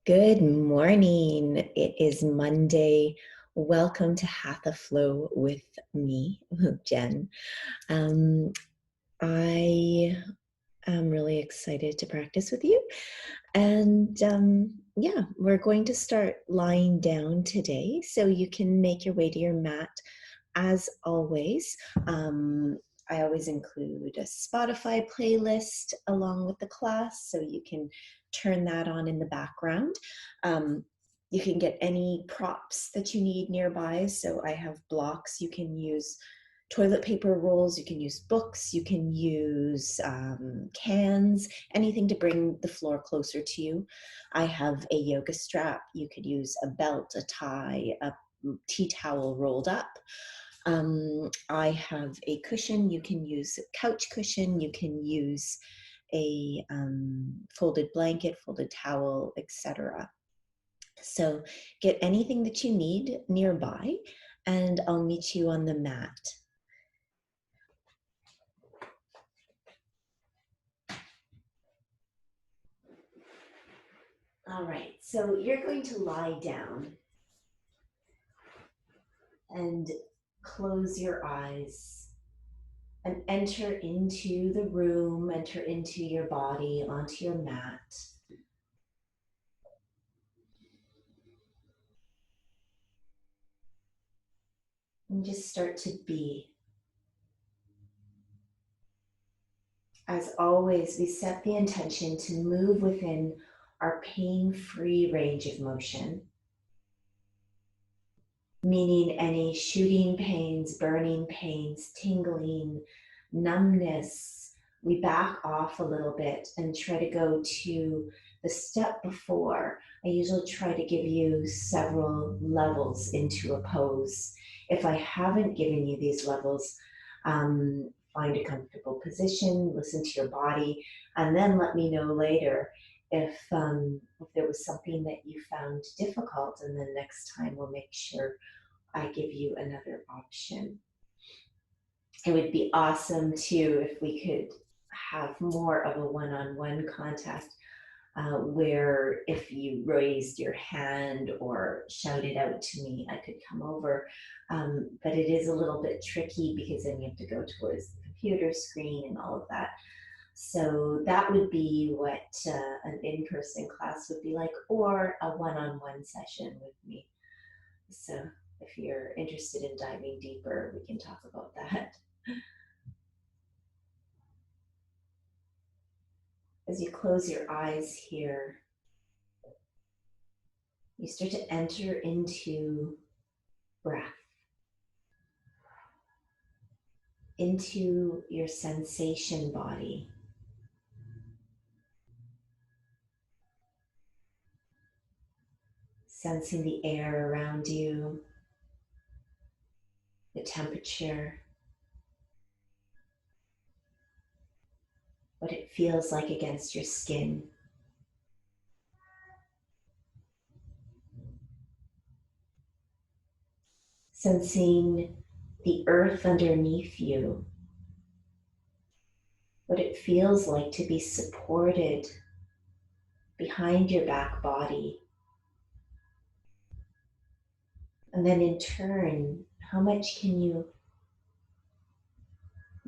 Good morning. It is Monday. Welcome to Hatha Flow with me, Jen. I am really excited to practice with you. And yeah, we're going to start lying down today so you can make your way to your mat. As always, I always include a Spotify playlist along with the class, so you can turn that on in the background. You can get any props that you need nearby. So I have blocks. You can use toilet paper rolls, you can use books, you can use cans, anything to bring the floor closer to you. I have a yoga strap. You could use a belt, a tie, a tea towel rolled up. I have a cushion. You can use a couch cushion. You can use a folded blanket, folded towel, etc. So get anything that you need nearby, and I'll meet you on the mat. All right, so you're going to lie down and close your eyes and enter into the room, enter into your body, onto your mat. And just start to be. As always, we set the intention to move within our pain-free range of motion, meaning any shooting pains, burning pains, tingling, numbness. We back off a little bit and try to go to the step before. I usually try to give you several levels into a pose. If I haven't given you these levels, find a comfortable position, listen to your body, and then let me know later if there was something that you found difficult, and then next time we'll make sure I give you another option. It would be awesome too if we could have more of a one-on-one contact where if you raised your hand or shouted out to me, I could come over. But it is a little bit tricky because then you have to go towards the computer screen and all of that. So that would be what an in-person class would be like, or a one-on-one session with me. So if you're interested in diving deeper, we can talk about that. As you close your eyes here, you start to enter into breath, into your sensation body. Sensing the air around you, the temperature, what it feels like against your skin. Sensing the earth underneath you, what it feels like to be supported behind your back body. And then in turn, how much can you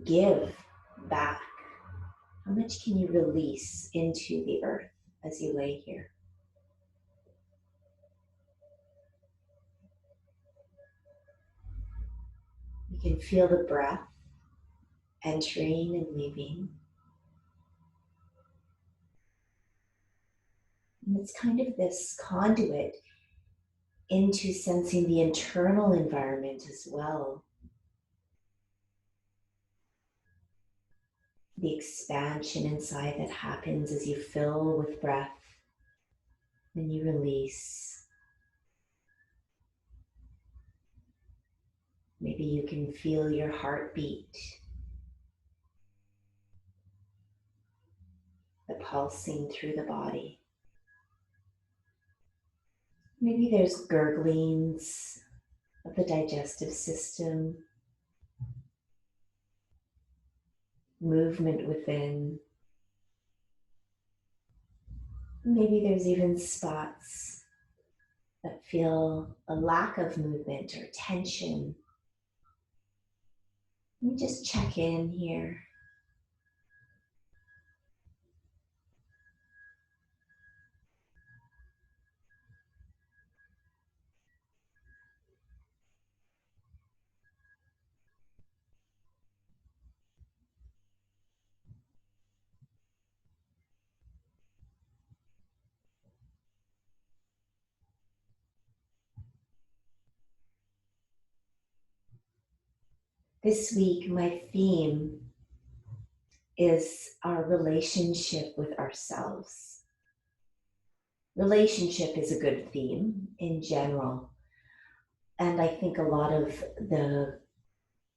give back? How much can you release into the earth as you lay here? You can feel the breath entering and leaving. And it's kind of this conduit into sensing the internal environment as well. The expansion inside that happens as you fill with breath, then you release. Maybe you can feel your heartbeat, the pulsing through the body. Maybe there's gurglings of the digestive system, movement within. Maybe there's even spots that feel a lack of movement or tension. Let me just check in here. This week, my theme is our relationship with ourselves. Relationship is a good theme in general. And I think a lot of the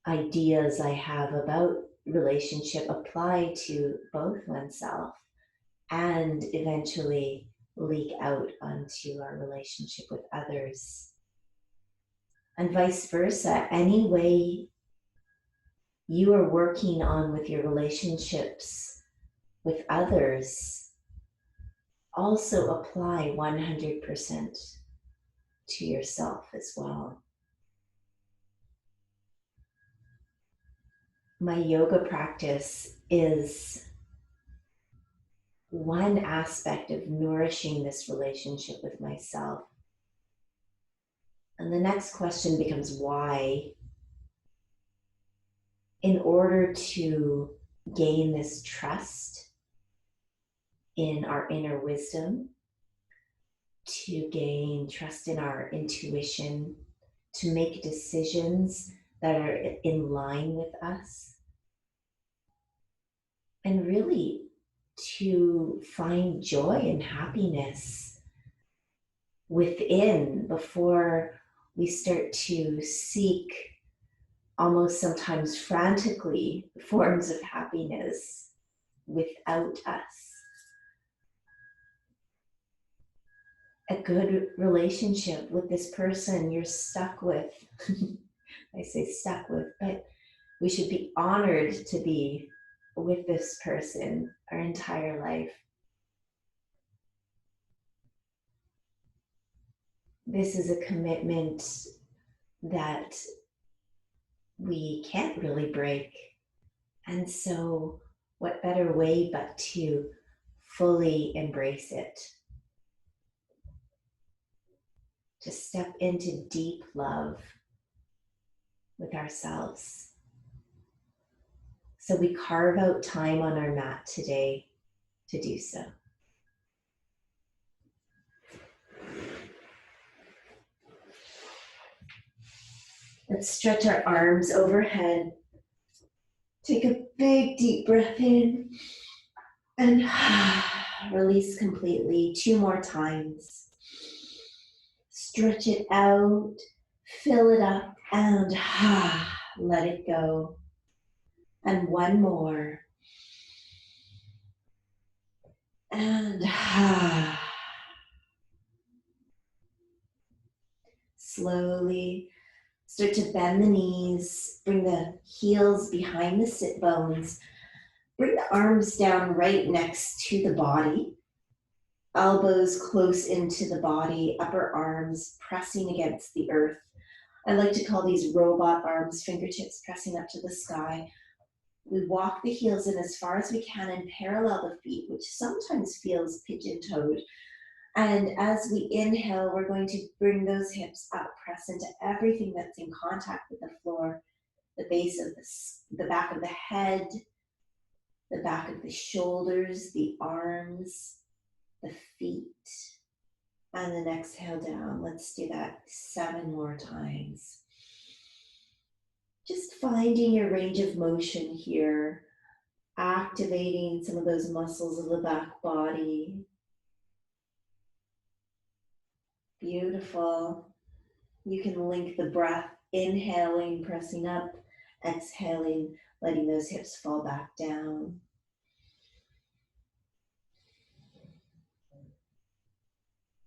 ideas I have about relationship apply to both oneself and eventually leak out onto our relationship with others. And vice versa, any way you are working on with your relationships with others also apply 100% to yourself as well. My yoga practice is one aspect of nourishing this relationship with myself. And the next question becomes why? In order to gain this trust in our inner wisdom, to gain trust in our intuition, to make decisions that are in line with us, and really to find joy and happiness within before we start to seek almost sometimes frantically forms of happiness without us. A good relationship with this person you're stuck with. I say stuck with, but we should be honored to be with this person our entire life. This is a commitment that we can't really break. And so what better way but to fully embrace it? To step into deep love with ourselves. So we carve out time on our mat today to do so. Let's stretch our arms overhead. Take a big deep breath in and release completely 2 more times. Stretch it out, fill it up, and let it go. And 1 more. And slowly start to bend the knees, bring the heels behind the sit bones, bring the arms down right next to the body, elbows close into the body, upper arms pressing against the earth. I like to call these robot arms, fingertips pressing up to the sky. We walk the heels in as far as we can and parallel the feet, which sometimes feels pigeon-toed. And as we inhale, we're going to bring those hips up, press into everything that's in contact with the floor, the base of the back of the head, the back of the shoulders, the arms, the feet. And then exhale down. Let's do that 7 more times. Just finding your range of motion here, activating some of those muscles of the back body. Beautiful. You can link the breath, inhaling, pressing up, exhaling, letting those hips fall back down.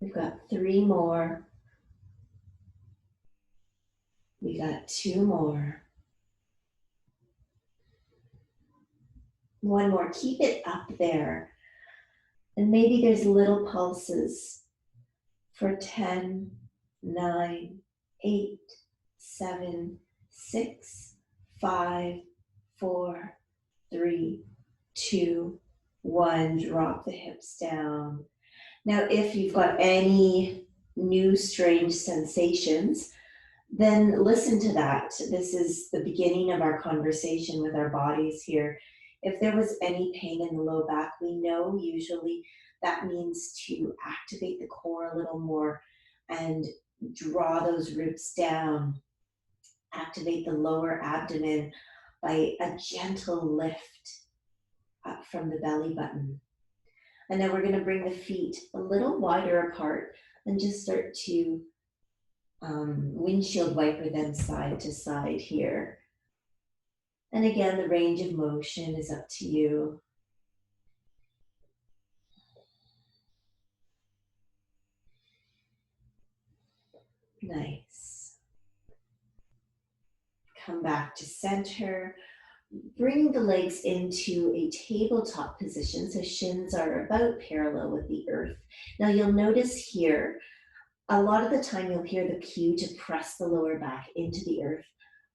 We've got 3 more. We got 2 more. 1 more. Keep it up there. And maybe there's little pulses for 10, 9, 8, 7, 6, 5, 4, 3, 2, 1. Drop the hips down. Now, if you've got any new strange sensations, then listen to that. This is the beginning of our conversation with our bodies here. If there was any pain in the low back, we know usually that means to activate the core a little more and draw those ribs down, activate the lower abdomen by a gentle lift up from the belly button. And then we're going to bring the feet a little wider apart and just start to windshield wiper them side to side here. And again, the range of motion is up to you. Nice. Come back to center. Bring the legs into a tabletop position, so shins are about parallel with the earth. Now you'll notice here, a lot of the time you'll hear the cue to press the lower back into the earth.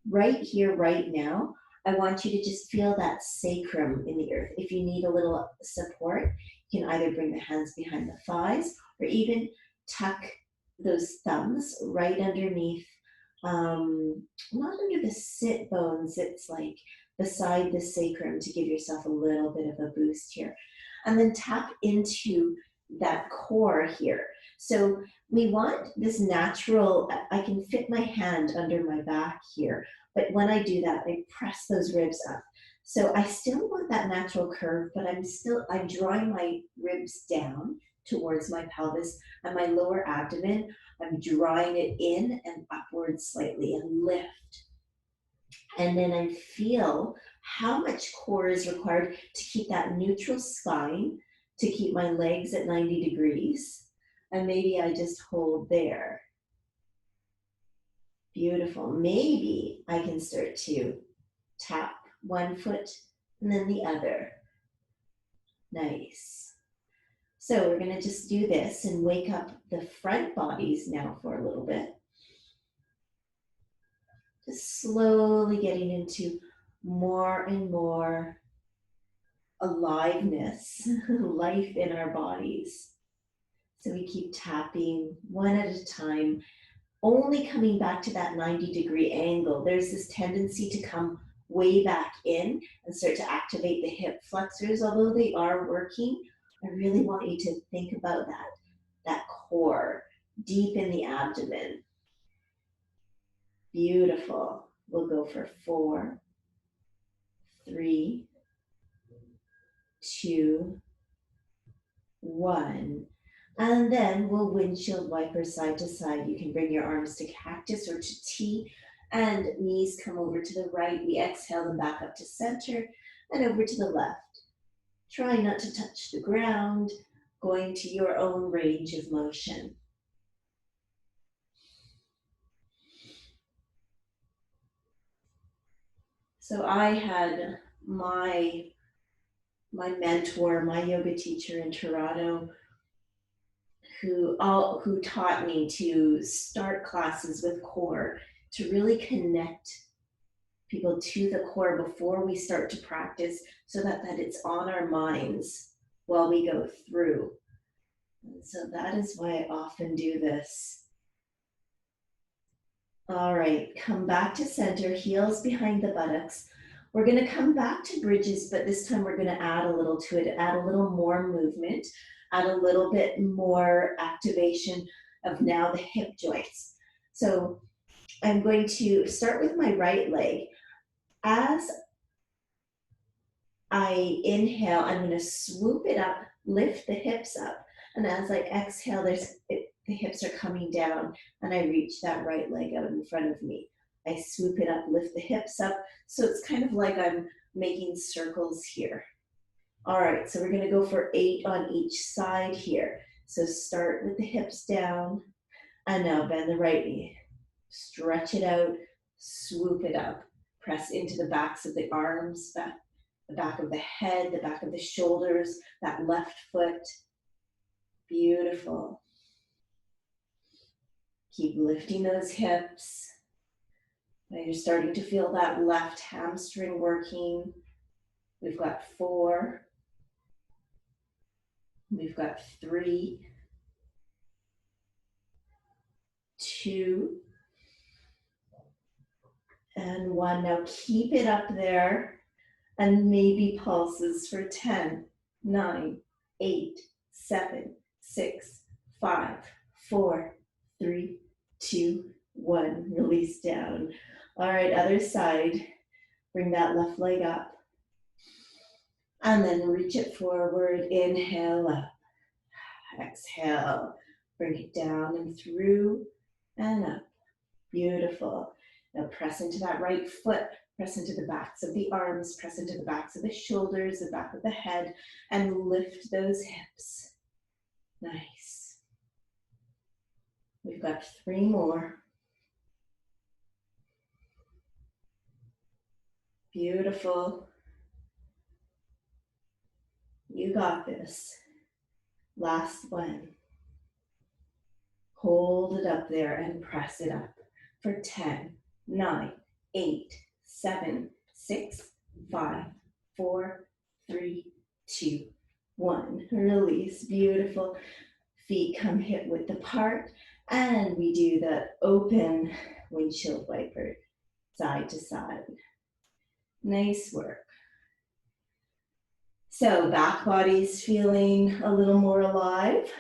Right here, right now, I want you to just feel that sacrum in the earth. If you need a little support, you can either bring the hands behind the thighs or even tuck those thumbs right underneath, not under the sit bones, it's like beside the sacrum to give yourself a little bit of a boost here. And then tap into that core here. So we want this natural, I can fit my hand under my back here, but when I do that, I press those ribs up. So I still want that natural curve, but I'm drawing my ribs down towards my pelvis and my lower abdomen. I'm drawing it in and upwards slightly and lift. And then I feel how much core is required to keep that neutral spine, to keep my legs at 90 degrees. And maybe I just hold there. Beautiful. Maybe I can start to tap one foot and then the other. Nice. So we're going to just do this and wake up the front bodies now for a little bit. Just slowly getting into more and more aliveness, life in our bodies. So we keep tapping one at a time, only coming back to that 90-degree angle. There's this tendency to come way back in and start to activate the hip flexors. Although they are working, I really want you to think about that core deep in the abdomen. Beautiful. We'll go for 4, 3, 2, 1. And then we'll windshield wiper side to side. You can bring your arms to cactus or to T, and knees come over to the right. We exhale them back up to center and over to the left. Try not to touch the ground, going to your own range of motion. So I had my mentor, my yoga teacher in Toronto, who taught me to start classes with core, to really connect people to the core before we start to practice, so that it's on our minds while we go through. And so that is why I often do this. All right, come back to center, heels behind the buttocks. We're going to come back to bridges, but this time we're going to add a little to it, add a little more movement, add a little bit more activation of now the hip joints. So I'm going to start with my right leg. As I inhale, I'm going to swoop it up, lift the hips up. And as I exhale, the hips are coming down, and I reach that right leg out in front of me. I swoop it up, lift the hips up. So it's kind of like I'm making circles here. All right, so we're going to go for 8 on each side here. So start with the hips down, and now bend the right knee. Stretch it out, swoop it up. Press into the backs of the arms, the back of the head, the back of the shoulders, that left foot. Beautiful. Keep lifting those hips. Now you're starting to feel that left hamstring working. We've got 4. We've got 3, 2, and 1. Now keep it up there and maybe pulses for 10, 9, 8, 7, 6, 5, 4, 3, 2, 1. Release down. All right, other side. Bring that left leg up. And then reach it forward. Inhale up. Exhale. Bring it down and through and up. Beautiful. Now press into that right foot. Press into the backs of the arms. Press into the backs of the shoulders, the back of the head, and lift those hips. Nice. We've got 3 more. Beautiful. You got this. Last one. Hold it up there and press it up for 10, 9, 8, 7, 6, 5, 4, 3, 2, 1. Release. Beautiful. Feet come hip width apart. And we do the open windshield wiper, side to side. Nice work. So back body's feeling a little more alive.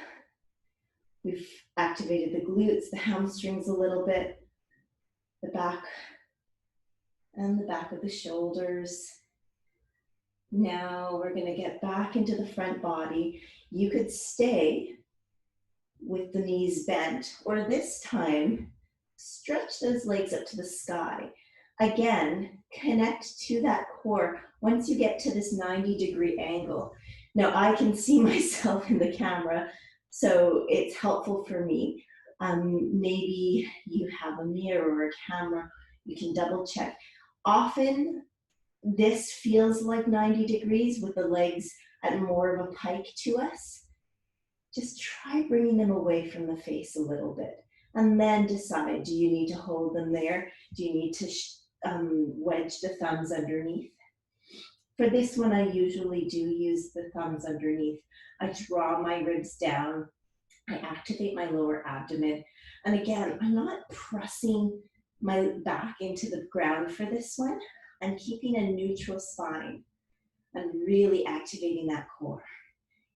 We've activated the glutes, the hamstrings a little bit, the back and the back of the shoulders. Now we're going to get back into the front body. You could stay with the knees bent, or this time, stretch those legs up to the sky. Again, connect to that core once you get to this 90-degree angle. Now I can see myself in the camera, so it's helpful for me. Maybe you have a mirror or a camera, you can double check. Often this feels like 90 degrees with the legs at more of a pike to us. Just try bringing them away from the face a little bit and then decide, do you need to hold them there? Do you need to wedge the thumbs underneath? For this one, I usually do use the thumbs underneath. I draw my ribs down. I activate my lower abdomen. And again, I'm not pressing my back into the ground for this one. I'm keeping a neutral spine and really activating that core.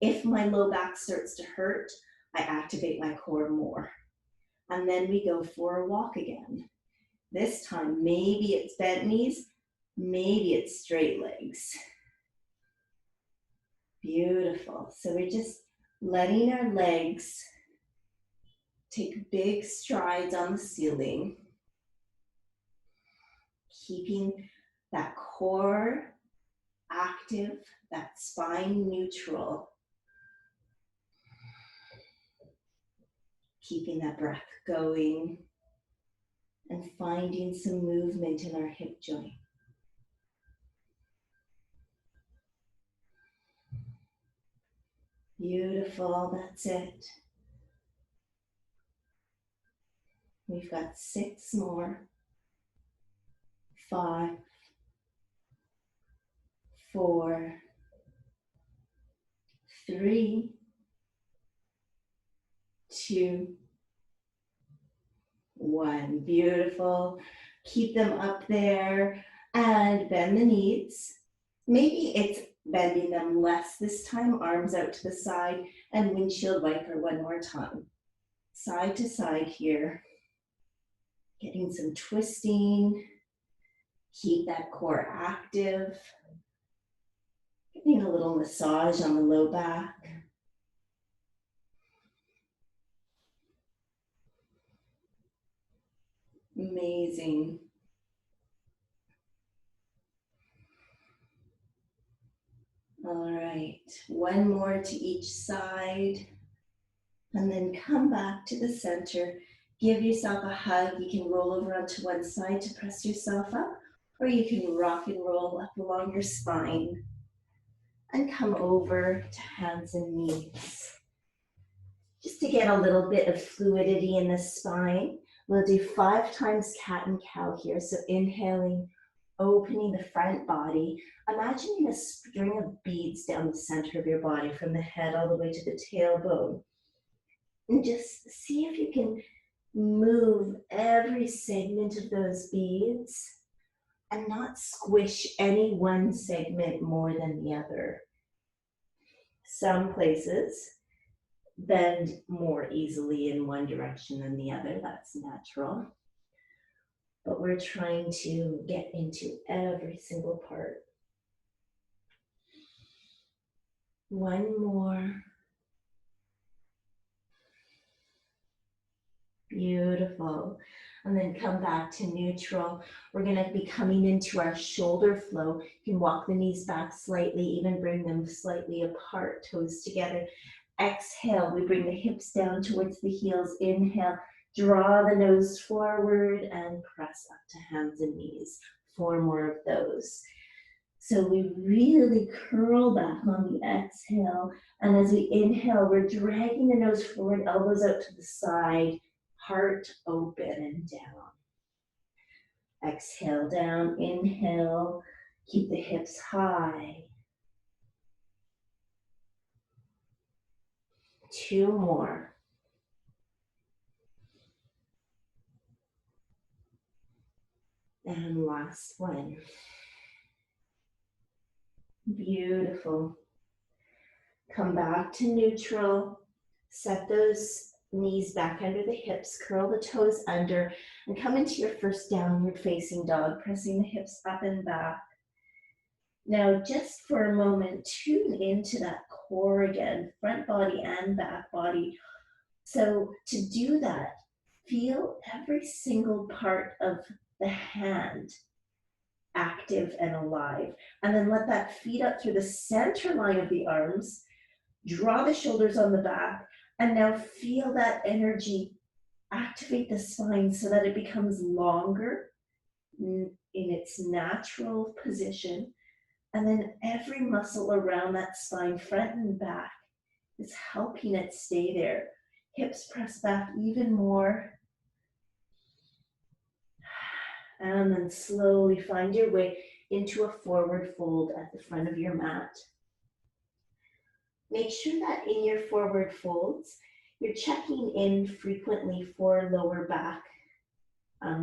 If my low back starts to hurt, I activate my core more. And then we go for a walk again. This time, maybe it's bent knees, maybe it's straight legs. Beautiful. So we're just letting our legs take big strides on the ceiling, keeping that core active, that spine neutral, keeping that breath going, and finding some movement in our hip joint. Beautiful, that's it. We've got 6 more. 5, 4, 3, 2, 1. Beautiful. Keep them up there and bend the knees. Maybe it's bending them less this time, arms out to the side, and windshield wiper one more time. Side to side here. Getting some twisting. Keep that core active. Getting a little massage on the low back. Amazing. All right, 1 more to each side. And then come back to the center. Give yourself a hug. You can roll over onto one side to press yourself up, or you can rock and roll up along your spine and come over to hands and knees. just to get a little bit of fluidity in the spine, we'll do 5 times cat and cow here. So inhaling, opening the front body, imagining a string of beads down the center of your body from the head all the way to the tailbone. And just see if you can move every segment of those beads and not squish any one segment more than the other. Some places bend more easily in one direction than the other, that's natural. But we're trying to get into every single part. One more. Beautiful. And then come back to neutral. We're going to be coming into our shoulder flow. You can walk the knees back slightly, even bring them slightly apart, toes together. Exhale, we bring the hips down towards the heels. Inhale, draw the nose forward and press up to hands and knees. 4 more of those. So we really curl back on the exhale. And as we inhale, we're dragging the nose forward, elbows out to the side, heart open and down. Exhale down, inhale, keep the hips high. 2 more. And last one. Beautiful. Come back to neutral. Set those knees back under the hips, curl the toes under, and come into your first downward facing dog, pressing the hips up and back. Now, just for a moment, tune into that core again, front body and back body. So to do that, feel every single part of the hand active and alive. And then let that feed up through the center line of the arms, draw the shoulders on the back, and now feel that energy activate the spine so that it becomes longer in its natural position. And then every muscle around that spine, front and back, is helping it stay there. Hips press back even more. And then slowly find your way into a forward fold at the front of your mat. Make sure that in your forward folds, you're checking in frequently for lower back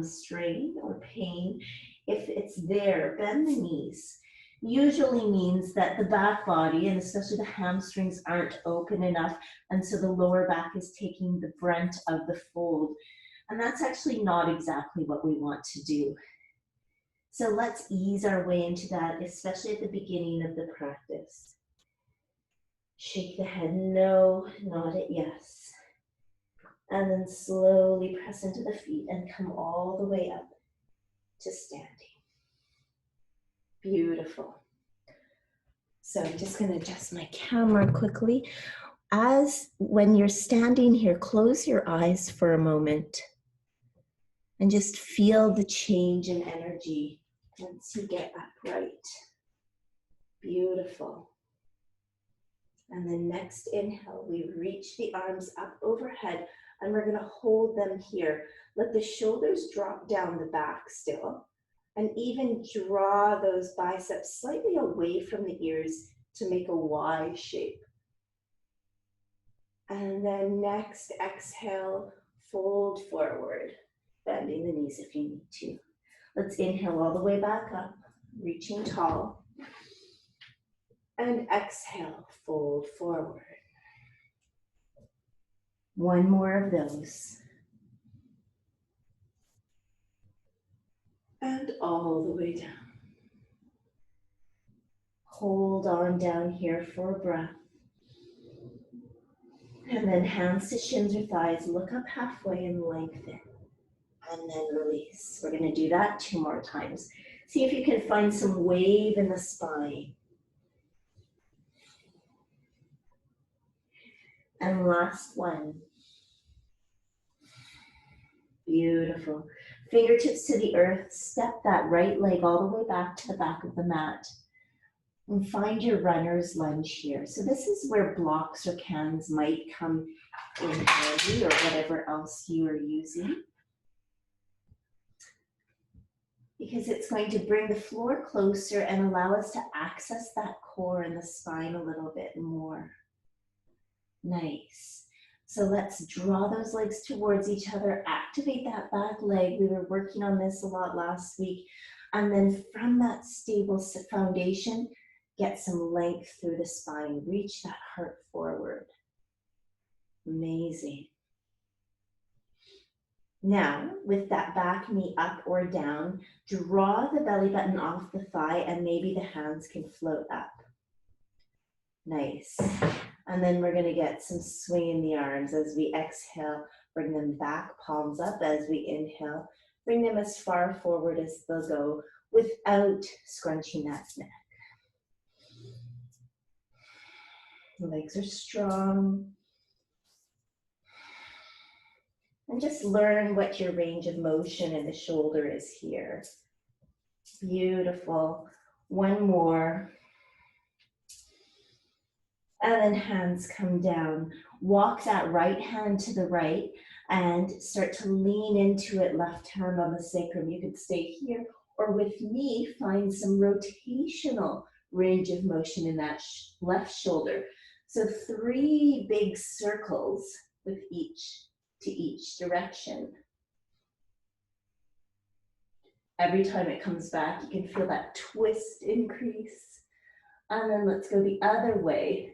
strain or pain. If it's there, bend the knees. Usually means that the back body, and especially the hamstrings, aren't open enough, and so the lower back is taking the brunt of the fold. And that's actually not exactly what we want to do. So let's ease our way into that, especially at the beginning of the practice. Shake the head no, nod it yes. And then slowly press into the feet and come all the way up to standing. Beautiful. So I'm just going to adjust my camera quickly. As when you're standing here, close your eyes for a moment and just feel the change in energy once you get upright. Beautiful. And then next inhale, we reach the arms up overhead and we're going to hold them here. Let the shoulders drop down the back still, and even draw those biceps slightly away from the ears to make a Y shape. And then next exhale, fold forward, bending the knees if you need to. Let's inhale all the way back up, reaching tall. And exhale, fold forward. One more of those. And all the way down. Hold on down here for a breath. And then hands to shins or thighs, look up halfway and lengthen. And then release. We're going to do that 2 more times. See if you can find some wave in the spine. And last one. Beautiful. Fingertips to the earth. Step that right leg all the way back to the back of the mat. And find your runner's lunge here. So this is where blocks or cans might come in handy or whatever else you are using, because it's going to bring the floor closer and allow us to access that core and the spine a little bit more. Nice. So let's draw those legs towards each other, activate that back leg. We were working on this a lot last week. And then from that stable foundation, get some length through the spine. Reach that heart forward. Amazing. Now, with that back knee up or down, draw the belly button off the thigh and maybe the hands can float up. Nice. And then we're going to get some swing in the arms as we exhale. Bring them back, palms up as we inhale. Bring them as far forward as they'll go without scrunching that neck. The legs are strong. And just learn what your range of motion in the shoulder is here. Beautiful. One more. And then hands come down. Walk that right hand to the right and start to lean into it, left hand on the sacrum. You could stay here, or with me, find some rotational range of motion in that left shoulder. So 3 big circles with to each direction. Every time it comes back, you can feel that twist increase. And then let's go the other way.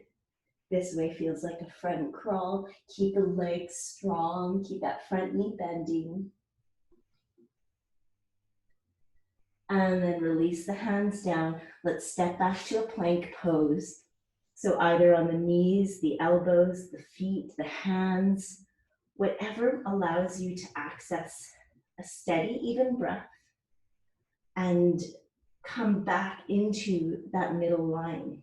This way feels like a front crawl. Keep the legs strong. Keep that front knee bending. And then release the hands down. Let's step back to a plank pose. So either on the knees, the elbows, the feet, the hands, whatever allows you to access a steady, even breath and come back into that middle line.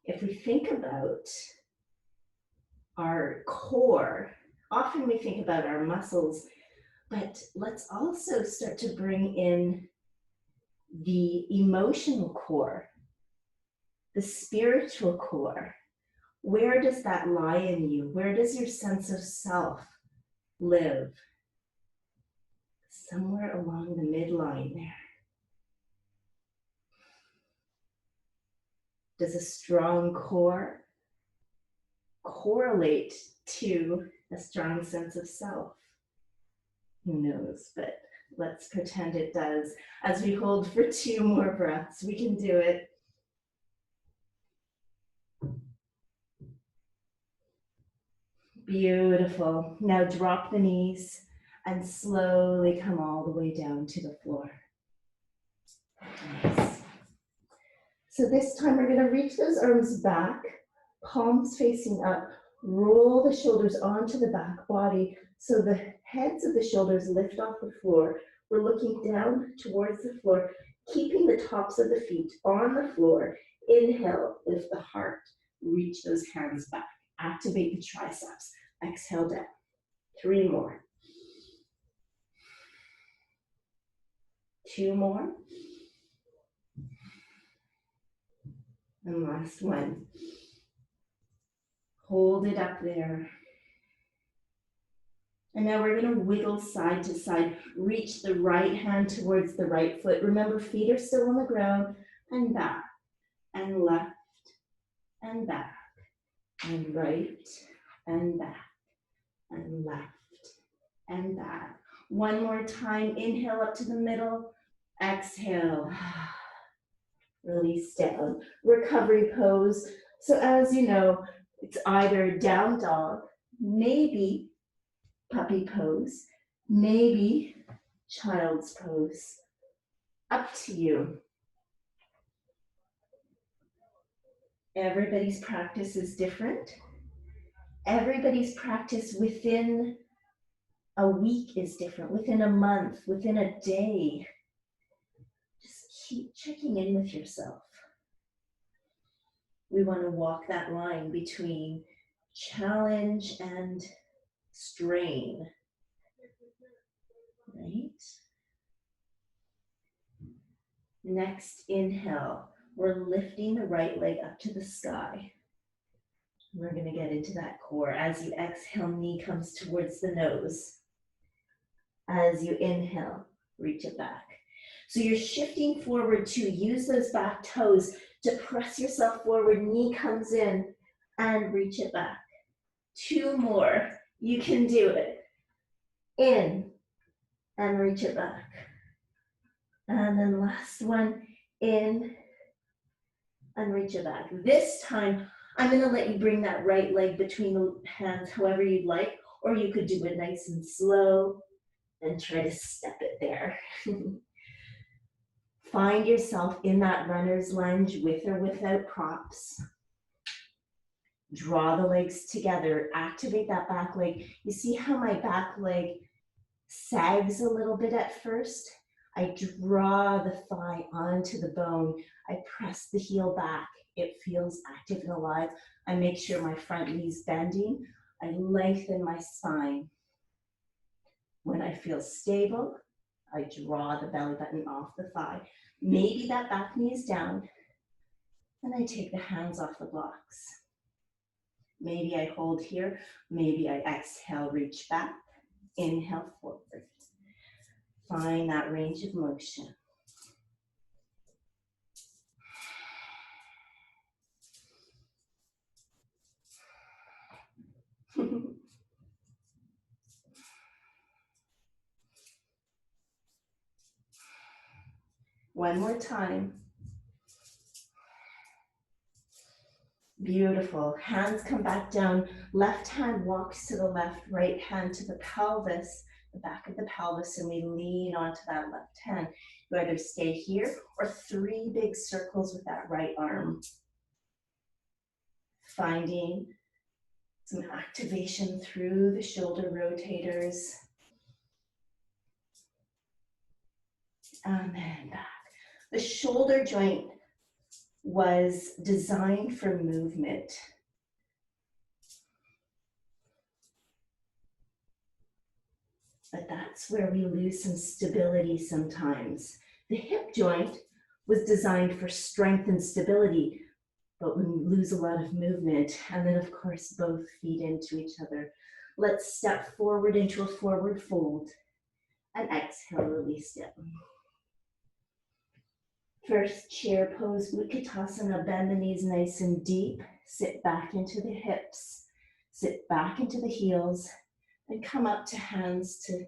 If we think about our core, often we think about our muscles, but let's also start to bring in the emotional core, the spiritual core. Where does that lie in you? Where does your sense of self live? Somewhere along the midline there. Does a strong core correlate to a strong sense of self? Who knows, but let's pretend it does. As we hold for 2 more breaths, we can do it. Beautiful. Now drop the knees and slowly come all the way down to the floor. Nice. So this time we're going to reach those arms back, palms facing up, roll the shoulders onto the back body so the heads of the shoulders lift off the floor. We're looking down towards the floor, keeping the tops of the feet on the floor. Inhale, lift the heart, reach those hands back, activate the triceps, exhale down. 3 more. 2 more. And last one. Hold it up there. And now we're going to wiggle side to side. Reach the right hand towards the right foot. Remember, feet are still on the ground. And back, and left, and back, and right, and back, and left, and back. One more time. Inhale up to the middle. Exhale. Release down. Recovery pose. So as you know, it's either down dog, maybe puppy pose, maybe child's pose. Up to you. Everybody's practice is different. Everybody's practice within a week is different, within a month, within a day. Just keep checking in with yourself. We want to walk that line between challenge and strain, right? Next inhale, we're lifting the right leg up to the sky. We're going to get into that core. As you exhale, knee comes towards the nose. As you inhale, reach it back. So you're shifting forward to use those back toes to press yourself forward. Knee comes in and reach it back. 2 more. You can do it. In and reach it back. And then last one, in and reach it back. This time, I'm gonna let you bring that right leg between the hands however you'd like, or you could do it nice and slow and try to step it there. Find yourself in that runner's lunge with or without props. Draw the legs together, activate that back leg. You see how my back leg sags a little bit at first? I draw the thigh onto the bone. I press the heel back. It feels active and alive. I make sure my front knee's bending. I lengthen my spine. When I feel stable, I draw the belly button off the thigh. Maybe that back knee is down, and I take the hands off the blocks. Maybe I hold here. Maybe I exhale, reach back. Inhale forward. Find that range of motion. One more time. Beautiful. Hands come back down. Left hand walks to the left, right hand to the pelvis, the back of the pelvis, and we lean onto that left hand. You either stay here or 3 big circles with that right arm. Finding some activation through the shoulder rotators. And then back. The shoulder joint was designed for movement. But that's where we lose some stability sometimes. The hip joint was designed for strength and stability, but we lose a lot of movement. And then of course, both feed into each other. Let's step forward into a forward fold and exhale, release it. First chair pose, Utkatasana, bend the knees nice and deep. Sit back into the hips, sit back into the heels, and come up to hands to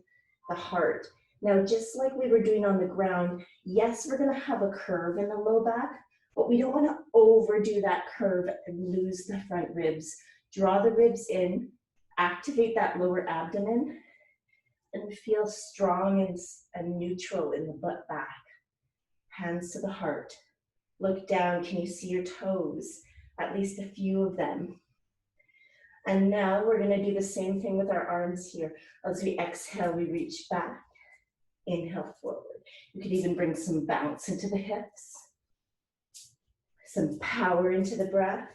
the heart. Now, just like we were doing on the ground, yes, we're gonna have a curve in the low back, but we don't wanna overdo that curve and lose the front ribs. Draw the ribs in, activate that lower abdomen, and feel strong and neutral in the butt back. Hands to the heart. Look down, can you see your toes? At least a few of them. And now we're gonna do the same thing with our arms here. As we exhale, we reach back. Inhale forward. You could even bring some bounce into the hips. Some power into the breath.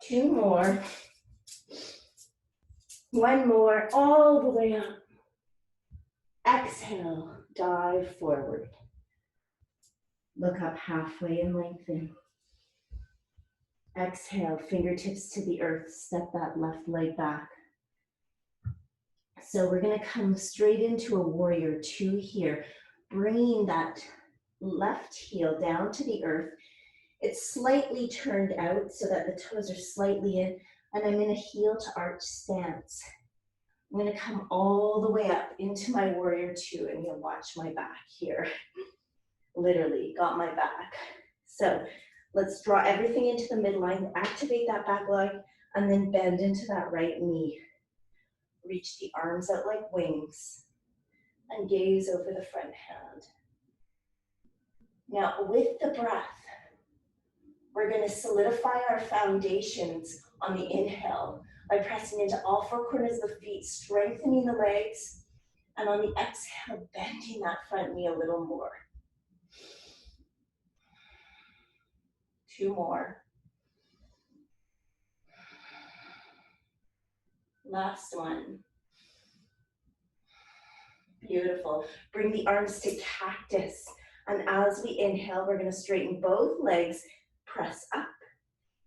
Two more. One more, all the way up. Exhale, dive forward. Look up halfway and lengthen. Exhale, fingertips to the earth, step that left leg back. So we're gonna come straight into a warrior 2 here, bringing that left heel down to the earth. It's slightly turned out so that the toes are slightly in, and I'm in a heel to arch stance. I'm gonna come all the way up into my warrior 2, and you'll watch my back here. Literally, got my back. So let's draw everything into the midline, activate that back leg, and then bend into that right knee. Reach the arms out like wings, and gaze over the front hand. Now, with the breath, we're gonna solidify our foundations on the inhale by pressing into all 4 corners of the feet, strengthening the legs, and on the exhale, bending that front knee a little more. 2 more. Last one. Beautiful. Bring the arms to cactus. And as we inhale, we're going to straighten both legs, press up.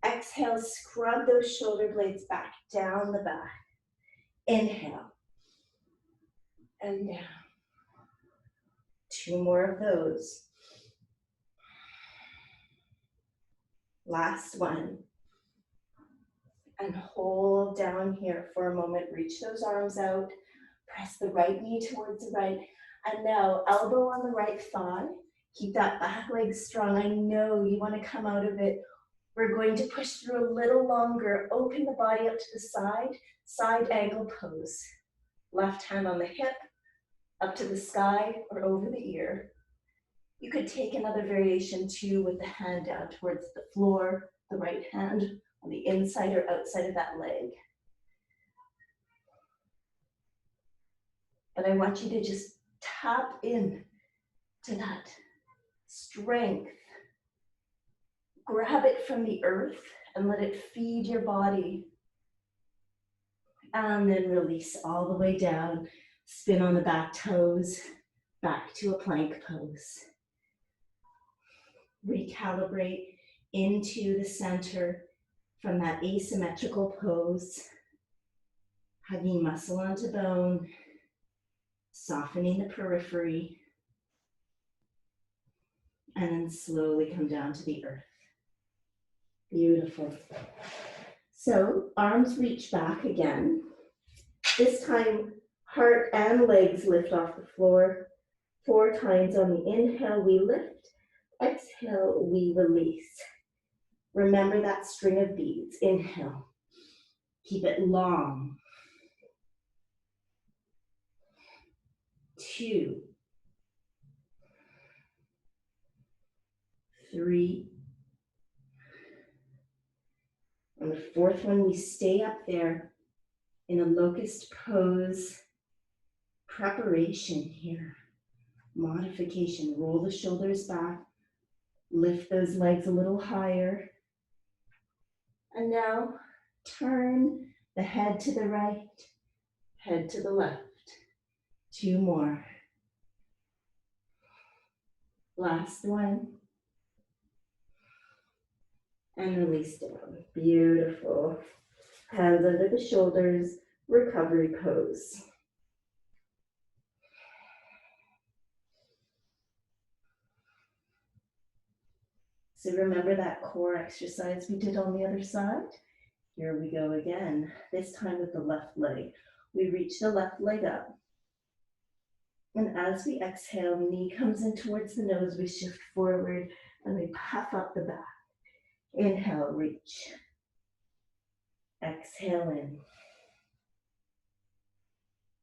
Exhale, scrub those shoulder blades back, down the back. Inhale. And down. 2 more of those. Last one. And hold down here for a moment. Reach those arms out. Press the right knee towards the right. And now elbow on the right thigh. Keep that back leg strong. I know you want to come out of it. We're going to push through a little longer. Open the body up to the side. Side angle pose. Left hand on the hip, up to the sky or over the ear. You could take another variation too with the hand down towards the floor, the right hand on the inside or outside of that leg. But I want you to just tap in to that strength. Grab it from the earth and let it feed your body. And then release all the way down. Spin on the back toes, back to a plank pose. Recalibrate into the center from that asymmetrical pose. Hugging muscle onto bone, softening the periphery, and then slowly come down to the earth. Beautiful. So arms reach back again. This time, heart and legs lift off the floor. 4 times on the inhale, we lift. Exhale, we release. Remember that string of beads. Inhale. Keep it long. 2, 3. On the 4th one, we stay up there in a locust pose. Preparation here. Modification. Roll the shoulders back. Lift those legs a little higher. And now turn the head to the right, head to the left. 2 more. Last one. And release down. Beautiful. Hands under the shoulders, recovery pose. So remember that core exercise we did on the other side? Here we go again, this time with the left leg. We reach the left leg up. And as we exhale, knee comes in towards the nose, we shift forward and we puff up the back. Inhale, reach. Exhale in.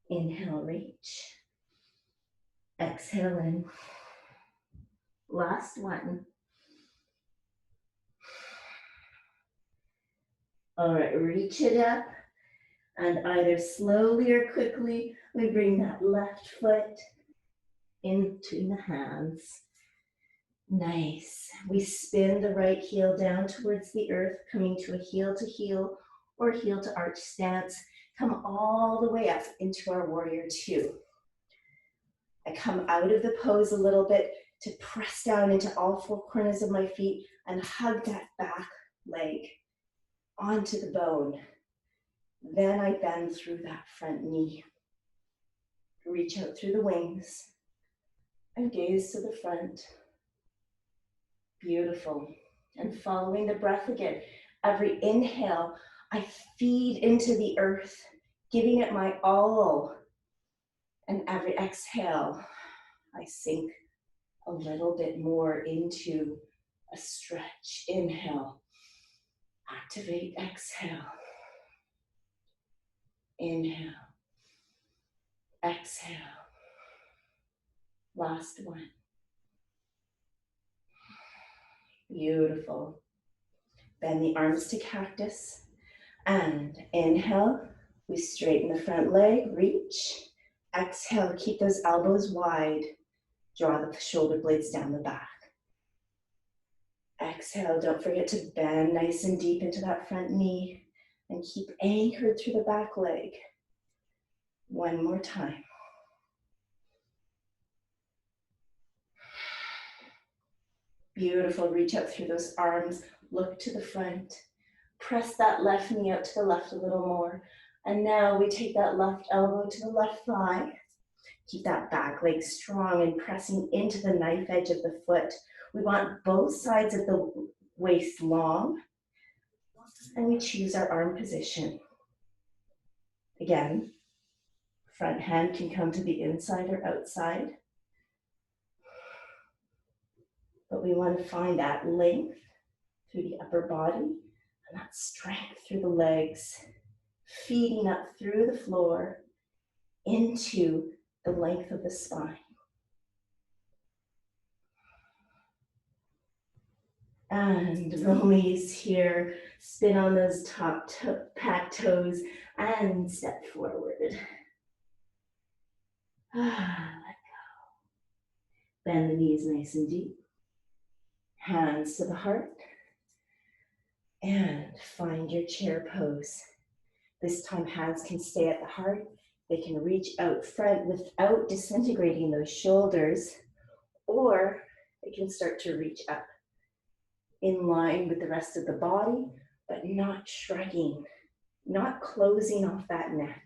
Inhale, reach. Exhale in. Last one. All right, reach it up, and either slowly or quickly, we bring that left foot in between the hands. Nice. We spin the right heel down towards the earth, coming to a heel to heel or heel to arch stance. Come all the way up into our warrior 2. I come out of the pose a little bit to press down into all 4 corners of my feet and hug that back leg onto the bone. Then I bend through that front knee. Reach out through the wings and gaze to the front. Beautiful. And following the breath again, every inhale, I feed into the earth, giving it my all. And every exhale, I sink a little bit more into a stretch. Inhale. Activate, exhale. Inhale. Exhale. Last one. Beautiful. Bend the arms to cactus. And inhale, we straighten the front leg, reach. Exhale, keep those elbows wide. Draw the shoulder blades down the back. Exhale, don't forget to bend nice and deep into that front knee and keep anchored through the back leg. One more time. Beautiful. Reach out through those arms. Look to the front. Press that left knee out to the left a little more. And now we take that left elbow to the left thigh. Keep that back leg strong and pressing into the knife edge of the foot. We want both sides of the waist long. And we choose our arm position. Again, front hand can come to the inside or outside. But we want to find that length through the upper body and that strength through the legs, feeding up through the floor into the length of the spine. And release here. Spin on those top pat toes and step forward. Let go. Bend the knees nice and deep. Hands to the heart. And find your chair pose. This time hands can stay at the heart. They can reach out front without disintegrating those shoulders, or they can start to reach up in line with the rest of the body, but not shrugging, not closing off that neck.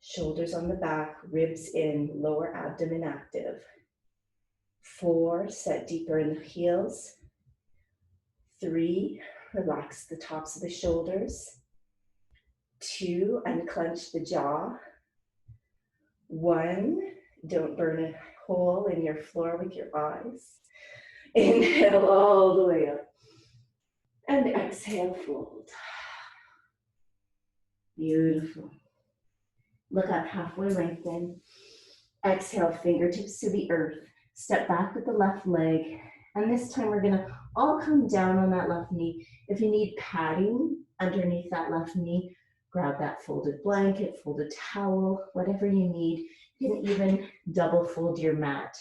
Shoulders on the back, ribs in, lower abdomen active. 4, set deeper in the heels. 3, relax the tops of the shoulders. 2, unclench the jaw. 1, don't burn a hole in your floor with your eyes. Inhale all the way up. And exhale, fold. Beautiful. Look up, halfway lengthen. Exhale, fingertips to the earth. Step back with the left leg. And this time we're gonna all come down on that left knee. If you need padding underneath that left knee, grab that folded blanket, folded towel, whatever you need. You can even double fold your mat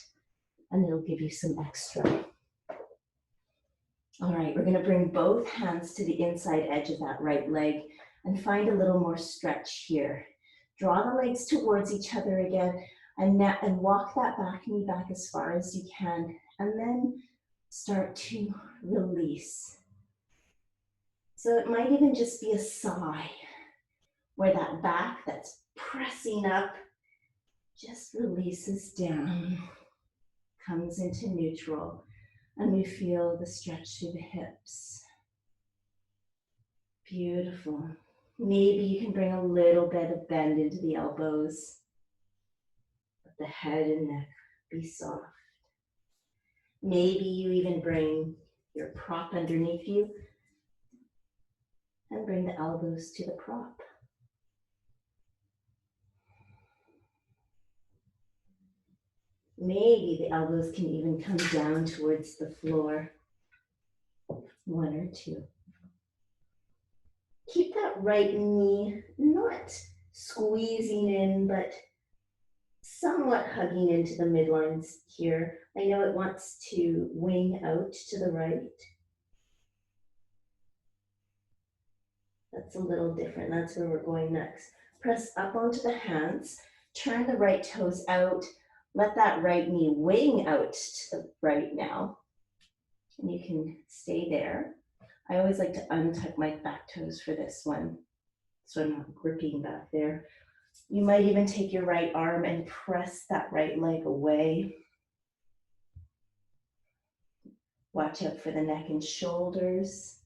and it'll give you some extra. All right, we're gonna bring both hands to the inside edge of that right leg and find a little more stretch here. Draw the legs towards each other again and walk that back knee back as far as you can. And then start to release. So it might even just be a sigh where that back that's pressing up just releases down, comes into neutral. And we feel the stretch through the hips. Beautiful. Maybe you can bring a little bit of bend into the elbows. Let the head and neck be soft. Maybe you even bring your prop underneath you and bring the elbows to the prop. Maybe the elbows can even come down towards the floor. 1 or 2. Keep that right knee not squeezing in, but somewhat hugging into the midlines here. I know it wants to wing out to the right. That's a little different. That's where we're going next. Press up onto the hands. Turn the right toes out. Let that right knee wing out to the right now. And you can stay there. I always like to untuck my back toes for this one, so I'm not gripping back there. You might even take your right arm and press that right leg away. Watch out for the neck and shoulders.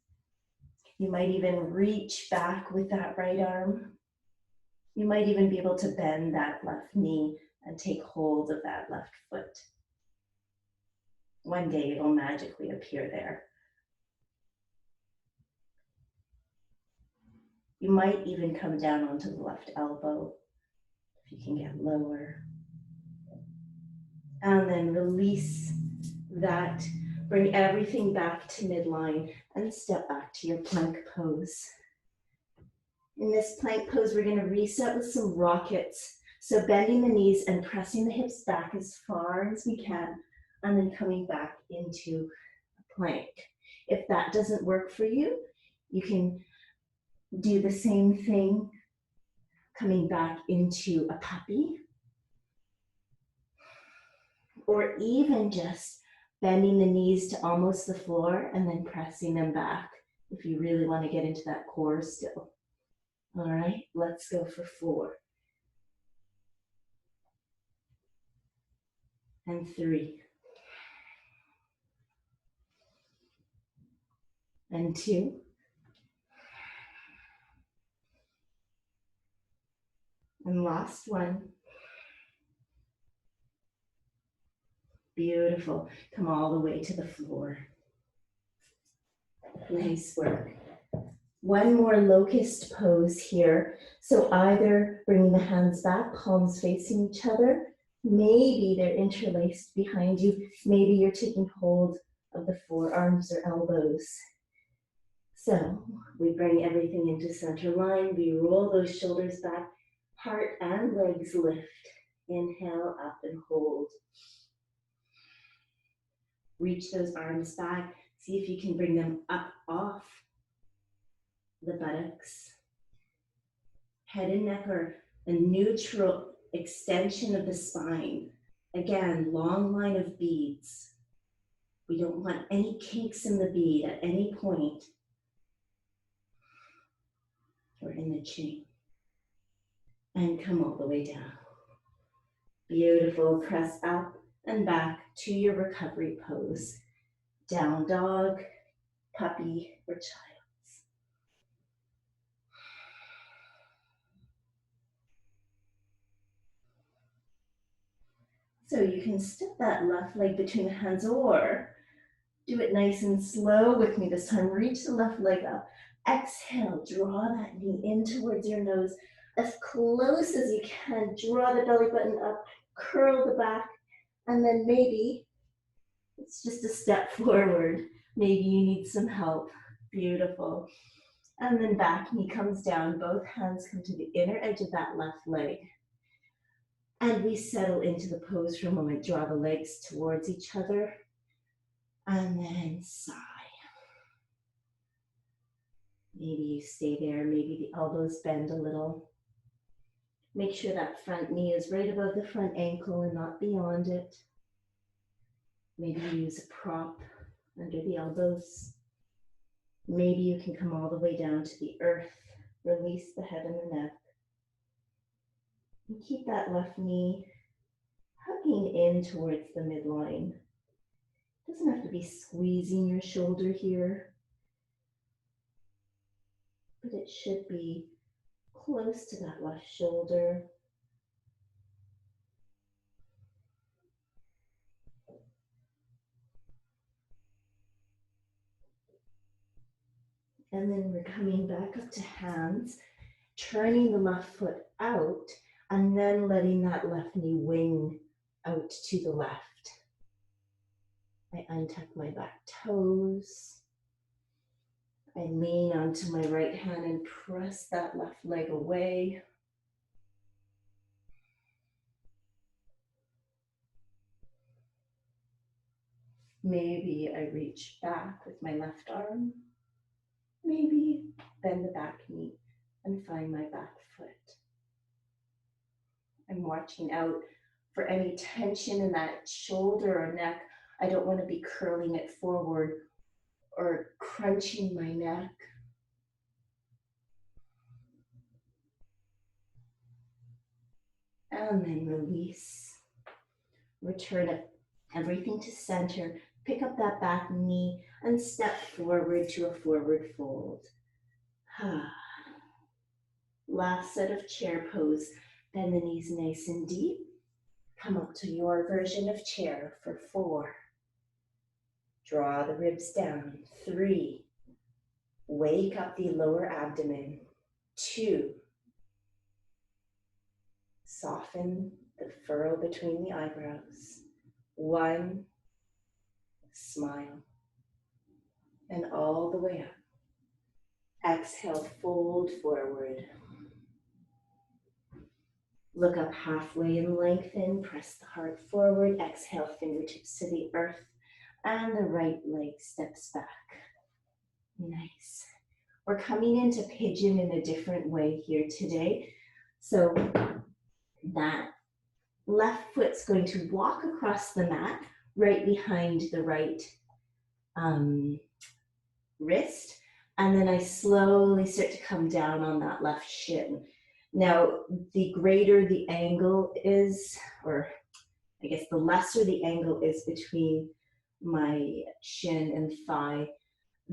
You might even reach back with that right arm. You might even be able to bend that left knee and take hold of that left foot. One day it'll magically appear there. You might even come down onto the left elbow if you can get lower. And then release that. Bring everything back to midline and step back to your plank pose. In this plank pose, we're going to reset with some rockets. So bending the knees and pressing the hips back as far as we can, and then coming back into a plank. If that doesn't work for you, you can do the same thing, coming back into a puppy, or even just bending the knees to almost the floor and then pressing them back if you really want to get into that core still. All right, let's go for 4. And 3. And 2. And last one. Beautiful. Come all the way to the floor. Nice work. One more locust pose here. So either bringing the hands back, palms facing each other. Maybe they're interlaced behind you. Maybe you're taking hold of the forearms or elbows. So we bring everything into center line. We roll those shoulders back. Heart and legs lift. Inhale up and hold. Reach those arms back. See if you can bring them up off the buttocks. Head and neck are a neutral extension of the spine. Again, long line of beads. We don't want any kinks in the bead at any point or in the chain. And come all the way down. Beautiful. Press up and back to your recovery pose. Down dog, puppy, or child. So you can step that left leg between the hands or do it nice and slow with me this time. Reach the left leg up. Exhale, draw that knee in towards your nose as close as you can. Draw the belly button up, curl the back, and then maybe it's just a step forward. Maybe you need some help. Beautiful. And then back knee comes down. Both hands come to the inner edge of that left leg. And we settle into the pose for a moment. Draw the legs towards each other. And then sigh. Maybe you stay there. Maybe the elbows bend a little. Make sure that front knee is right above the front ankle and not beyond it. Maybe use a prop under the elbows. Maybe you can come all the way down to the earth. Release the head and the neck. And keep that left knee hugging in towards the midline. Doesn't have to be squeezing your shoulder here, but it should be close to that left shoulder. And then we're coming back up to hands, turning the left foot out, and then letting that left knee wing out to the left. I untuck my back toes. I lean onto my right hand and press that left leg away. Maybe I reach back with my left arm. Maybe bend the back knee and find my back foot. I'm watching out for any tension in that shoulder or neck. I don't want to be curling it forward or crunching my neck. And then release. Return everything to center. Pick up that back knee and step forward to a forward fold. Last set of chair pose. Bend the knees nice and deep. Come up to your version of chair for 4. Draw the ribs down. 3. Wake up the lower abdomen. 2. Soften the furrow between the eyebrows. 1. Smile. And all the way up. Exhale, fold forward. Look up halfway and lengthen. Press the heart forward. Exhale, fingertips to the earth. And the right leg steps back. Nice. We're coming into pigeon in a different way here today. So that left foot's going to walk across the mat. right behind the right wrist. And then I slowly start to come down on that left shin. Now, the greater the angle is, or I guess the lesser the angle is between my shin and thigh,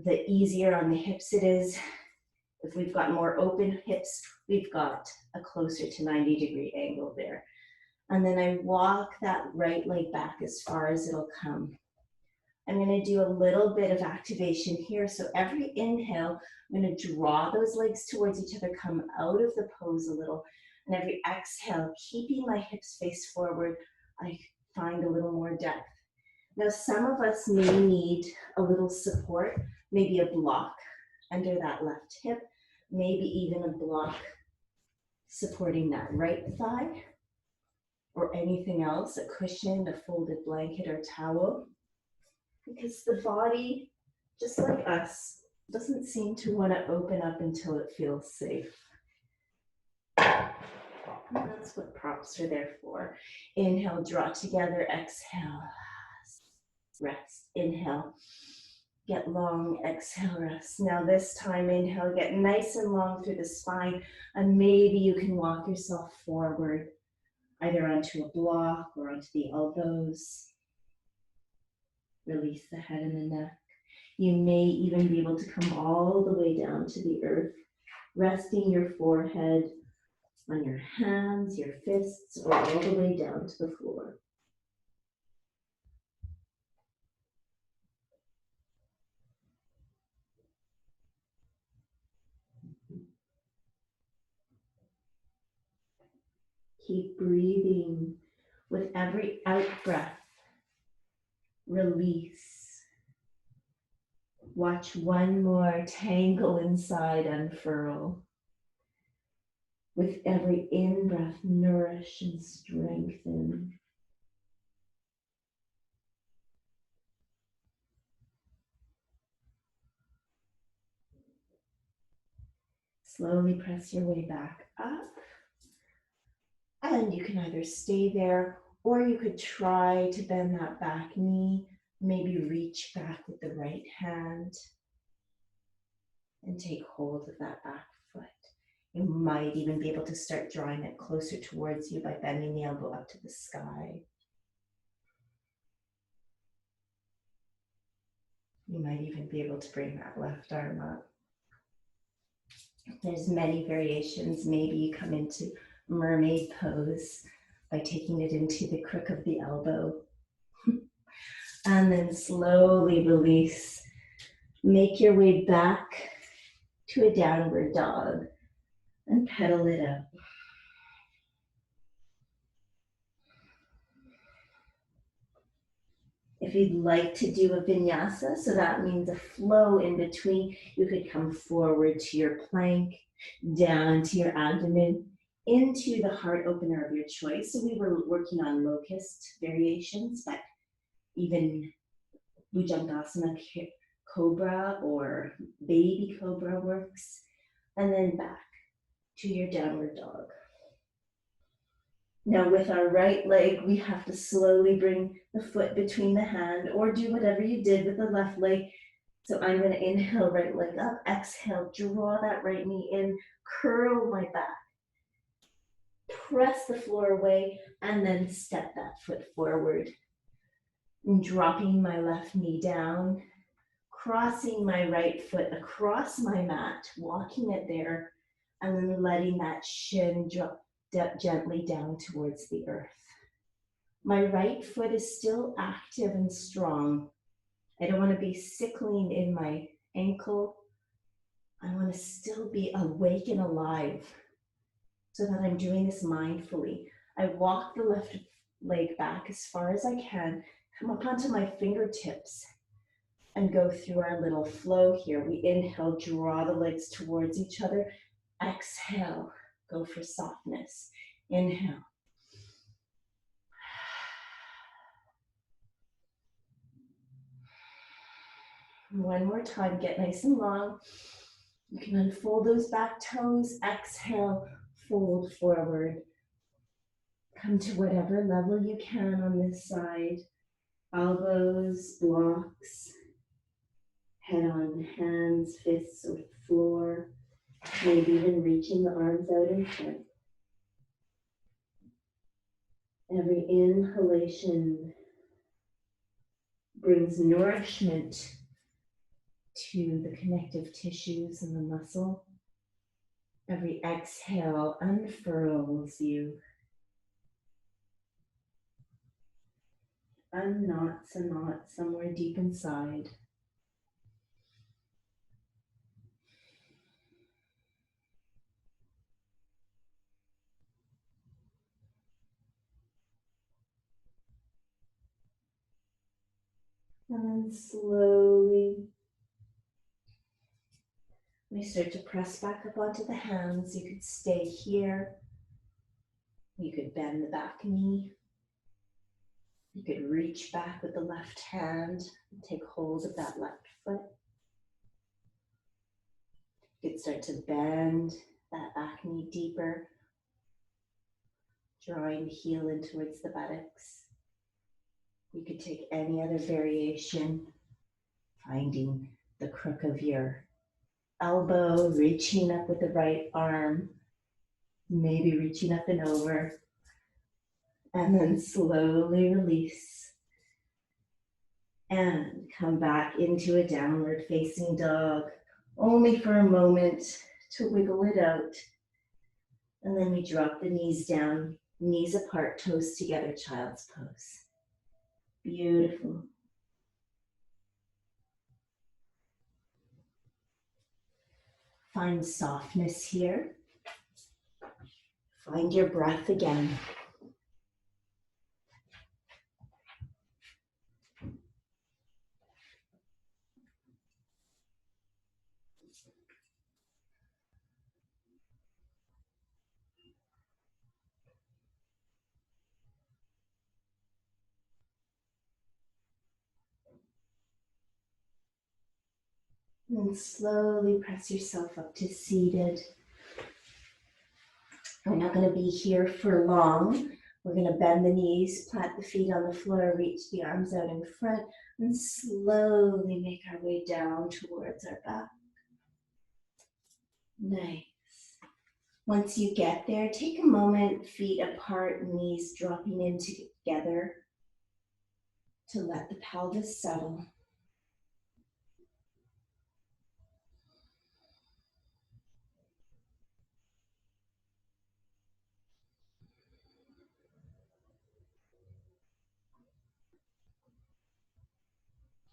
the easier on the hips it is. If we've got more open hips, we've got a closer to 90-degree angle there. And then I walk that right leg back as far as it'll come. I'm going to do a little bit of activation here. So every inhale, I'm going to draw those legs towards each other, come out of the pose a little. And every exhale, keeping my hips face forward, I find a little more depth. Now, some of us may need a little support, maybe a block under that left hip, maybe even a block supporting that right thigh, or anything else, a cushion, a folded blanket or towel. Because the body, just like us, doesn't seem to want to open up until it feels safe. And that's what props are there for. Inhale, draw together, exhale, rest. Inhale, get long, exhale, rest. Now this time, inhale, get nice and long through the spine, and maybe you can walk yourself forward, either onto a block or onto the elbows. Release the head and the neck. You may even be able to come all the way down to the earth, resting your forehead on your hands, your fists, or all the way down to the floor. Keep breathing. With every out breath, release. Watch one more tangle inside unfurl. With every in-breath, nourish and strengthen. Slowly press your way back up. And you can either stay there, or you could try to bend that back knee, maybe reach back with the right hand and take hold of that back foot. You might even be able to start drawing it closer towards you by bending the elbow up to the sky. You might even be able to bring that left arm up. There's many variations. Maybe you come into mermaid pose by taking it into the crook of the elbow. And then slowly release. Make your way back to a downward dog and pedal it up. If you'd like to do a vinyasa, so that means a flow in between, you could come forward to your plank, down to your abdomen, into the heart opener of your choice. So we were working on locust variations, but even Bhujangasana cobra or baby cobra works. And then back to your downward dog. Now with our right leg, we have to slowly bring the foot between the hand, or do whatever you did with the left leg. So I'm going to inhale, right leg up, exhale, draw that right knee in, curl my back, press the floor away, and then step that foot forward. And dropping my left knee down, crossing my right foot across my mat, walking it there, and then letting that shin drop gently down towards the earth. My right foot is still active and strong. I don't want to be sickling in my ankle. I want to still be awake and alive so that I'm doing this mindfully. I walk the left leg back as far as I can, come up onto my fingertips and go through our little flow here. We inhale, draw the legs towards each other. Exhale, go for softness. Inhale. One more time, get nice and long. You can unfold those back toes. Exhale, fold forward. Come to whatever level you can on this side. Elbows, blocks, head on hands, fists, or floor. Maybe even reaching the arms out in front. Every inhalation brings nourishment to the connective tissues and the muscle. Every exhale unfurls you, unknots a knot somewhere deep inside. And then slowly, we start to press back up onto the hands. You could stay here. You could bend the back knee. You could reach back with the left hand and take hold of that left foot. You could start to bend that back knee deeper, drawing the heel in towards the buttocks. You could take any other variation, finding the crook of your elbow, reaching up with the right arm, maybe reaching up and over, and then slowly release and come back into a downward facing dog, only for a moment to wiggle it out. And then we drop the knees down, knees apart, toes together, child's pose. Beautiful. Find softness here. Find your breath again. And slowly press yourself up to seated. We're not going to be here for long. We're going to bend the knees, plant the feet on the floor, reach the arms out in front, and slowly make our way down towards our back. Nice. Once you get there, take a moment, feet apart, knees dropping in together to let the pelvis settle.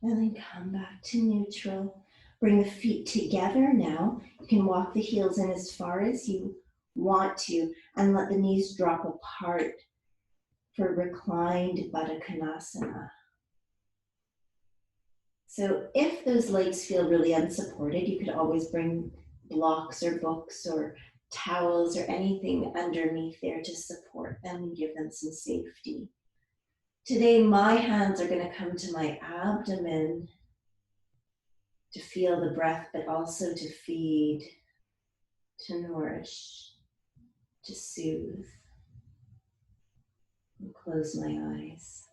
And then come back to neutral. Bring the feet together now. You can walk the heels in as far as you want to and let the knees drop apart for reclined Baddha Konasana. So if those legs feel really unsupported, you could always bring blocks or books or towels or anything underneath there to support them and give them some safety. Today, my hands are going to come to my abdomen to feel the breath, but also to feed, to nourish, to soothe. And close my eyes.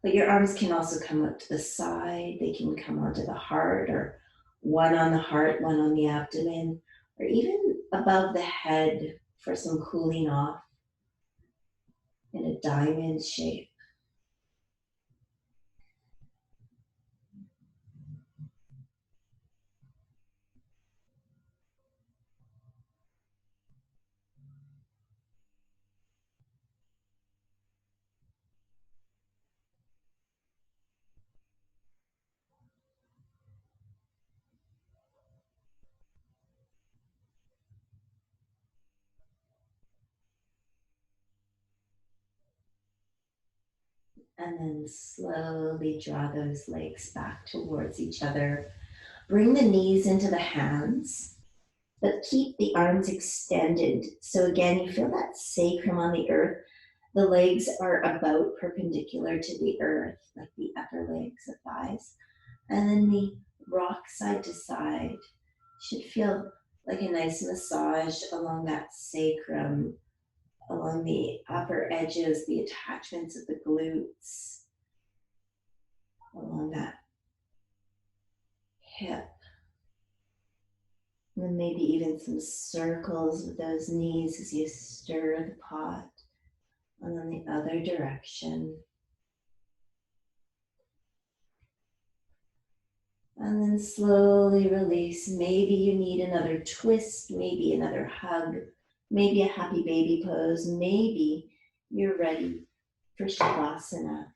But your arms can also come up to the side. They can come onto the heart, or one on the heart, one on the abdomen, or even above the head for some cooling off in a diamond shape. And then slowly draw those legs back towards each other. Bring the knees into the hands, but keep the arms extended. So again, you feel that sacrum on the earth. The legs are about perpendicular to the earth, like the upper legs, the thighs. And then we rock side to side. Should feel like a nice massage along that sacrum, along the upper edges, the attachments of the glutes. along that hip. And then maybe even some circles with those knees as you stir the pot. And then the other direction. And then slowly release. Maybe you need another twist, maybe another hug, maybe a happy baby pose, maybe you're ready for Shavasana.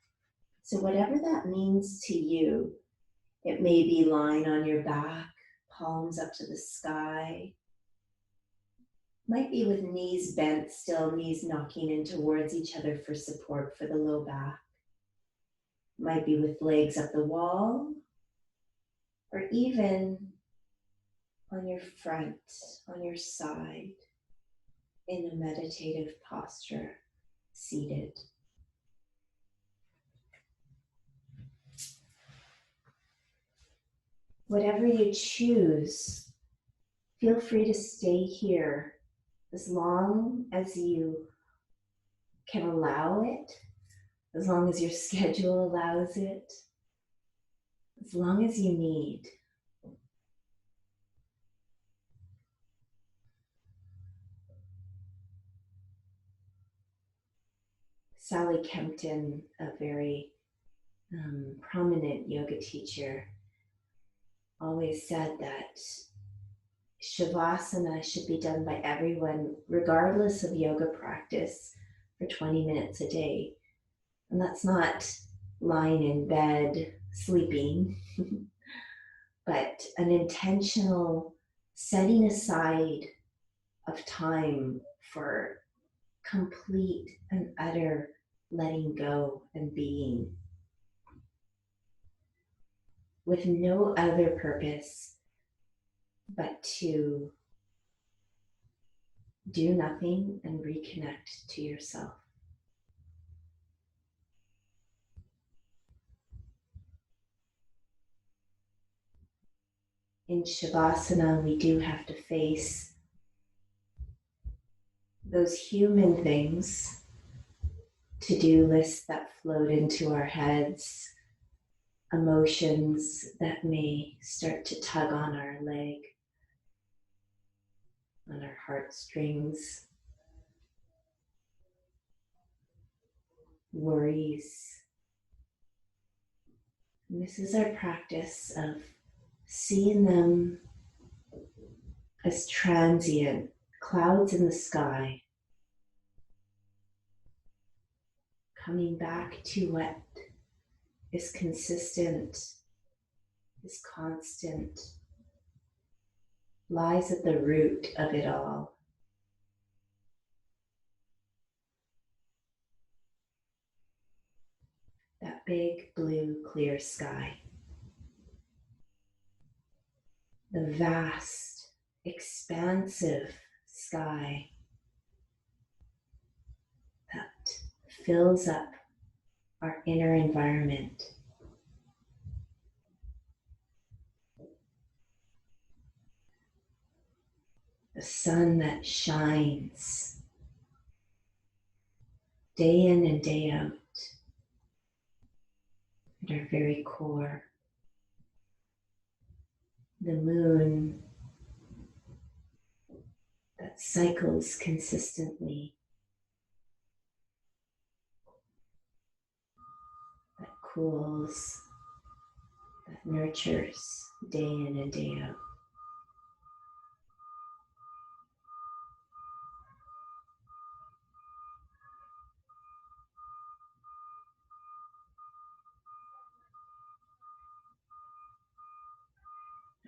So whatever that means to you, it may be lying on your back, palms up to the sky. Might be with knees bent still, knees knocking in towards each other for support for the low back. Might be with legs up the wall, or even on your front, on your side, in a meditative posture, seated. Whatever you choose, feel free to stay here as long as you can allow it, as long as your schedule allows it, as long as you need. Sally Kempton, a very prominent yoga teacher, always said that Shavasana should be done by everyone, regardless of yoga practice, for 20 minutes a day. And that's not lying in bed, sleeping, but an intentional setting aside of time for complete and utter letting go and being, with no other purpose but to do nothing and reconnect to yourself. In Shavasana, we do have to face those human things, to-do lists that float into our heads, emotions that may start to tug on our leg, on our heartstrings, worries. And this is our practice of seeing them as transient, clouds in the sky, coming back to what is consistent, is constant, lies at the root of it all. That big blue clear sky. The vast, expansive sky that fills up our inner environment. The sun that shines day in and day out at our very core. The moon that cycles consistently, that cools, that nurtures day in and day out.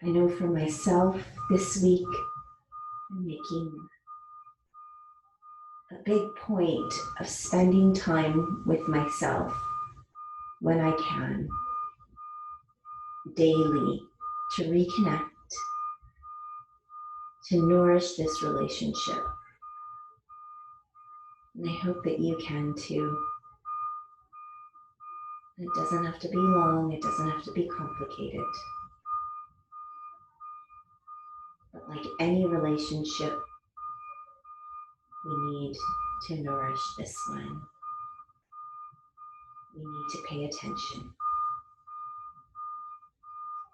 I know for myself this week, I'm making a big point of spending time with myself when I can, daily, to reconnect, to nourish this relationship. And I hope that you can too. It doesn't have to be long, it doesn't have to be complicated. But like any relationship, we need to nourish this one. We need to pay attention.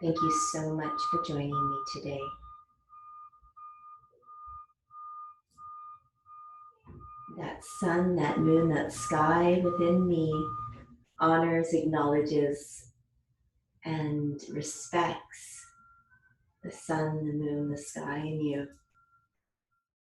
Thank you so much for joining me today. That sun, that moon, that sky within me honors, acknowledges, and respects the sun, the moon, the sky in you.